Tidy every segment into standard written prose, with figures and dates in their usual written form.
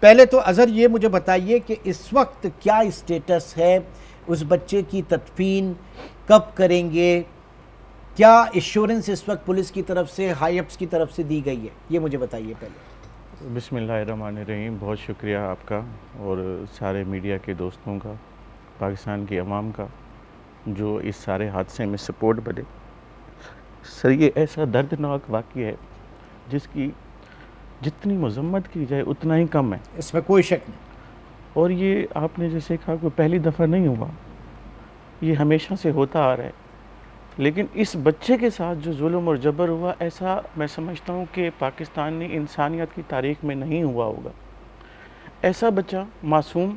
پہلے تو اظہر یہ مجھے بتائیے کہ اس وقت کیا اسٹیٹس ہے اس بچے کی تدفین کب کریں گے؟ کیا ایشورنس اس وقت پولیس کی طرف سے ہائی اپس کی طرف سے دی گئی ہے؟ یہ مجھے بتائیے پہلے۔ بسم اللہ الرحمن الرحیم، بہت شکریہ آپ کا اور سارے میڈیا کے دوستوں کا، پاکستان کی عوام کا جو اس سارے حادثے میں سپورٹ بنے۔ سر یہ ایسا دردناک واقعہ ہے جس کی جتنی مذمت کی جائے اتنا ہی کم ہے، اس میں کوئی شک نہیں۔ اور یہ آپ نے جیسے کہا کوئی پہلی دفعہ نہیں ہوا، یہ ہمیشہ سے ہوتا آ رہا ہے، لیکن اس بچے کے ساتھ جو ظلم اور جبر ہوا، ایسا میں سمجھتا ہوں کہ پاکستانی انسانیت کی تاریخ میں نہیں ہوا ہوگا۔ ایسا بچہ معصوم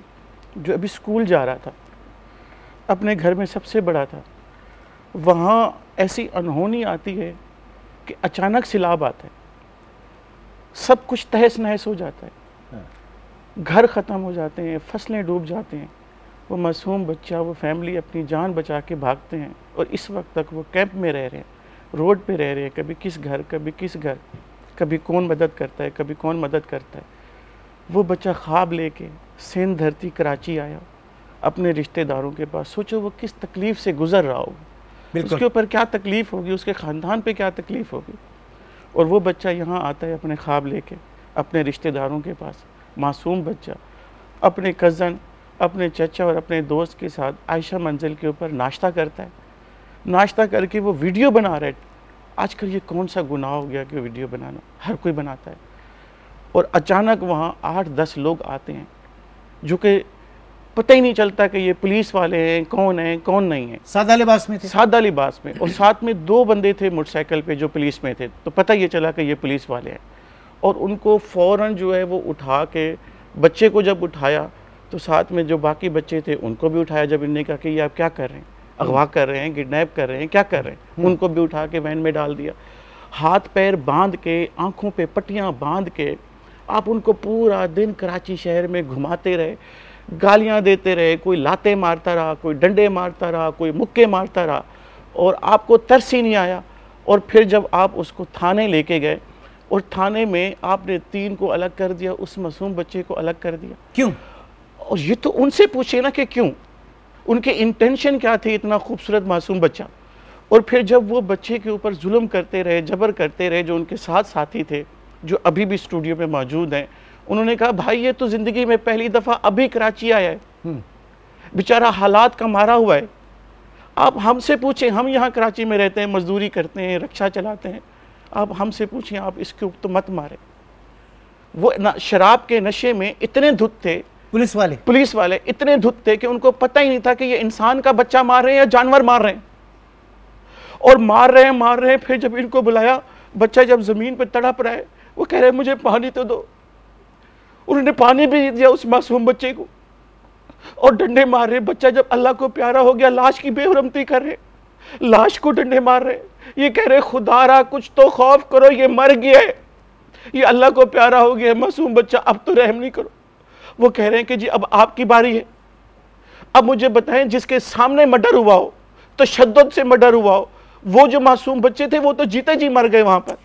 جو ابھی اسکول جا رہا تھا، اپنے گھر میں سب سے بڑا تھا، وہاں ایسی انہونی آتی ہے کہ اچانک سیلاب آتا ہے، سب کچھ تہس نہس ہو جاتا ہے، گھر ختم ہو جاتے ہیں، فصلیں ڈوب جاتے ہیں، وہ معصوم بچہ، وہ فیملی اپنی جان بچا کے بھاگتے ہیں، اور اس وقت تک وہ کیمپ میں رہ رہے ہیں، روڈ پہ رہ رہے ہیں، کبھی کس گھر کبھی کس گھر، کبھی کون مدد کرتا ہے کبھی کون مدد کرتا ہے۔ وہ بچہ خواب لے کے سندھ دھرتی کراچی آیا اپنے رشتہ داروں کے پاس، سوچو وہ کس تکلیف سے گزر رہا ہوگا، اس کے اوپر کیا تکلیف ہوگی، اس کے خاندان پہ کیا تکلیف ہوگی، اور وہ بچہ یہاں آتا ہے اپنے خواب لے کے اپنے رشتہ داروں کے پاس، معصوم بچہ اپنے کزن، اپنے چچا اور اپنے دوست کے ساتھ عائشہ منزل کے اوپر ناشتہ کرتا ہے، ناشتہ کر کے وہ ویڈیو بنا رہا ہے۔ آج کل یہ کون سا گناہ ہو گیا کہ ویڈیو بنانا، ہر کوئی بناتا ہے، اور اچانک وہاں 8-10 لوگ آتے ہیں جو کہ پتہ ہی نہیں چلتا کہ یہ پولیس والے ہیں، کون نہیں ہیں، سادہ لباس میں تھے، سادہ لباس میں، اور ساتھ میں 2 بندے تھے موٹر سائیکل پہ جو پولیس میں تھے، تو پتہ یہ چلا کہ یہ پولیس والے ہیں، اور ان کو فوراً جو ہے وہ اٹھا کے، بچے کو جب اٹھایا تو ساتھ میں جو باقی بچے تھے ان کو بھی اٹھایا، جب انہوں نے کہا کہ یہ آپ کیا کر رہے ہیں، اغوا کر رہے ہیں، کڈنیپ کر رہے ہیں، کیا کر رہے ہیں، ان کو بھی اٹھا کے وین میں ڈال دیا، ہاتھ پیر باندھ کے، آنکھوں پہ پٹیاں باندھ کے، آپ ان کو پورا دن کراچی شہر میں گھماتے رہے، گالیاں دیتے رہے، کوئی لاتے مارتا رہا، کوئی ڈنڈے مارتا رہا، کوئی مکے مارتا رہا، اور آپ کو ترس ہی نہیں آیا، اور پھر جب آپ اس کو تھانے لے کے گئے، اور تھانے میں آپ نے 3 کو الگ کر دیا، اس معصوم بچے کو الگ کر دیا، کیوں؟ اور یہ تو ان سے پوچھے نا کہ کیوں، ان کے انٹینشن کیا تھی، اتنا خوبصورت معصوم بچہ، اور پھر جب وہ بچے کے اوپر ظلم کرتے رہے، جبر کرتے رہے، جو ان کے ساتھ ساتھی تھے جو ابھی بھی اسٹوڈیو میں موجود ہیں، انہوں نے کہا بھائی یہ تو زندگی میں پہلی دفعہ ابھی کراچی آیا ہے، بیچارہ حالات کا مارا ہوا ہے، آپ ہم سے پوچھیں، ہم یہاں کراچی میں رہتے ہیں، مزدوری کرتے ہیں، رکشہ چلاتے ہیں، آپ ہم سے پوچھیں، آپ اس کے اوپر تو مت مارے۔ وہ شراب کے نشے میں اتنے دھت تھے، پولیس والے اتنے دھت تھے کہ ان کو پتہ ہی نہیں تھا کہ یہ انسان کا بچہ مار رہے ہیں یا جانور مار رہے ہیں، اور مار رہے ہیں، پھر جب ان کو بلایا، بچہ جب زمین پہ تڑپ رہا ہے، وہ کہہ رہے مجھے پانی تو دو، انہوں نے پانی بھی دیا اس معصوم بچے کو، اور ڈنڈے مار رہے، بچہ جب اللہ کو پیارا ہو گیا، لاش کی بے حرمتی کر رہے، لاش کو ڈنڈے مار رہے، یہ کہہ رہے خدا را کچھ تو خوف کرو، یہ مر گیا ہے، یہ اللہ کو پیارا ہو گیا ہے معصوم بچہ، اب تو رحم نہیں کرو۔ وہ کہہ رہے ہیں کہ جی اب آپ کی باری ہے، اب مجھے بتائیں جس کے سامنے مرڈر ہوا ہو، تشدد سے مرڈر ہوا ہو، وہ جو معصوم بچے تھے وہ تو جیتے جی مر گئے وہاں پر۔